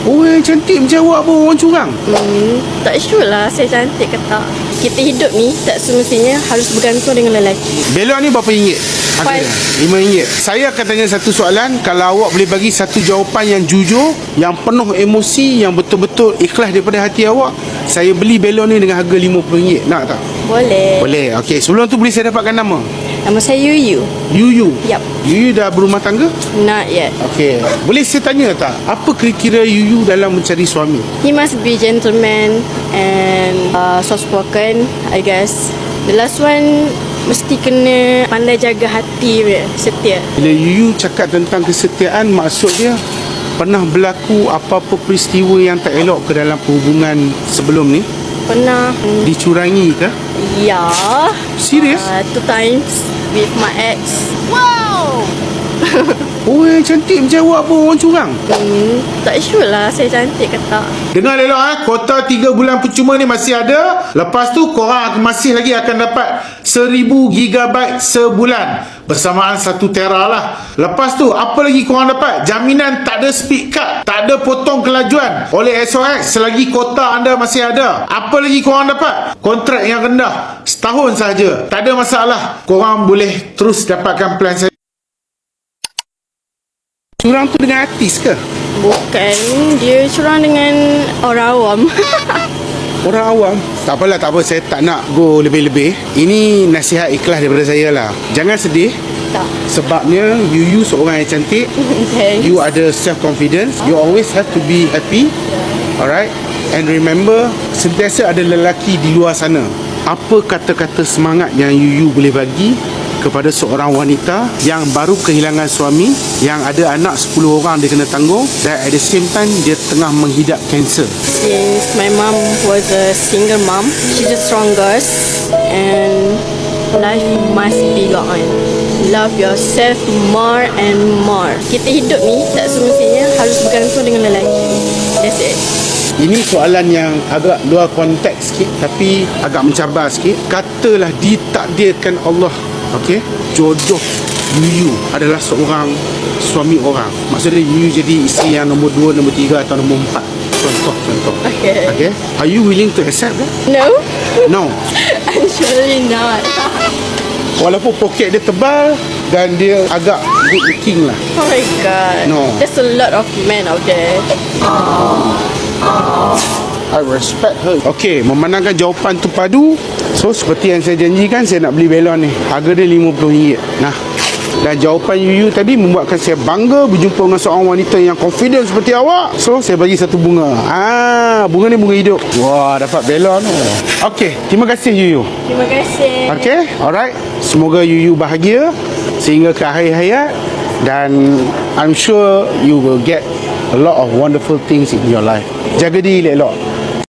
Oh, yang cantik macam awak pun orang curang. Tak sure lah saya cantik ke tak. Kita hidup ni tak semestinya harus bergantung dengan lelaki. Belon ni berapa ringgit? Harganya RM5. Saya akan tanya satu soalan. Kalau awak boleh bagi satu jawapan yang jujur, yang penuh emosi, yang betul-betul ikhlas daripada hati awak, saya beli belon ni dengan harga RM50. Nak tak? Boleh. Boleh. Okey, sebelum tu boleh saya dapatkan nama? Nama saya Yuyu. Yuyu. Yup. Yuyu dah berumah tangga? Not yet. Okey. Boleh saya tanya tak, apa kriteria Yuyu dalam mencari suami? He must be gentleman and soft spoken, I guess. The last one mesti kena pandai jaga hati dia, setia. Bila Yuyu cakap tentang kesetiaan, maksud dia pernah berlaku apa-apa peristiwa yang tak elok ke dalam hubungan sebelum ni? Pernah. Dicurangi ke? Ya. Serius? 2 times with my ex. Wow. Oh, yang cantik macam awak pun orang curang. Tak sure lah saya cantik ke tak. Dengar elok kuota 3 bulan percuma ni masih ada. Lepas tu korang masih lagi akan dapat 1000 GB sebulan bersamaan 1 tera lah. Lepas tu apa lagi korang dapat? Jaminan tak ada speed cut, tak ada potong kelajuan oleh SOX selagi kuota anda masih ada. Apa lagi korang dapat? Kontrak yang rendah setahun sahaja. Tak ada masalah. Korang boleh terus dapatkan plan saya. Curang tu dengan artis ke? Bukan. Dia curang dengan orang awam. Orang awam. Tak apalah, tak apa. Saya tak nak go lebih-lebih. Ini nasihat ikhlas daripada saya lah. Jangan sedih. Tak. Sebabnya Yuyu seorang yang cantik. Thanks. You ada self-confidence. You always have to be happy. Alright. And remember, sentiasa ada lelaki di luar sana. Apa kata-kata semangat yang Yuyu boleh bagi kepada seorang wanita yang baru kehilangan suami, yang ada anak 10 orang dia kena tanggung, dan at the same time dia tengah menghidap kanser? Since my mom was a single mom, she's the strongest and life must be go on. Love yourself more and more. Kita hidup ni tak semestinya harus bergantung dengan lelaki. That's it. Ini soalan yang agak luar konteks sikit, tapi agak mencabar sikit. Katalah ditakdirkan Allah, okey, jodoh Yuyu adalah seorang suami orang. Maksudnya Yuyu jadi isteri yang nombor 2, nombor 3 atau nombor 4. Contoh. Okay. Are you willing to accept that? No. No. I'm surely not. Walaupun poket dia tebal dan dia agak good looking lah. Oh my god. No. There's a lot of men out there. I respect her. Okey, memandangkan jawapan tu padu, so seperti yang saya janjikan, saya nak beli belon ni. Harga dia RM50. Nah, dan jawapan Yuyu tadi membuatkan saya bangga berjumpa dengan seorang wanita yang confident seperti awak. So saya bagi satu bunga. Bunga ni bunga hidup. Wah, dapat belon. Okey, terima kasih Yuyu. Terima kasih. Okey, alright. Semoga Yuyu bahagia sehingga ke akhir hayat, dan I'm sure you will get a lot of wonderful things in your life. Jaga diri elok.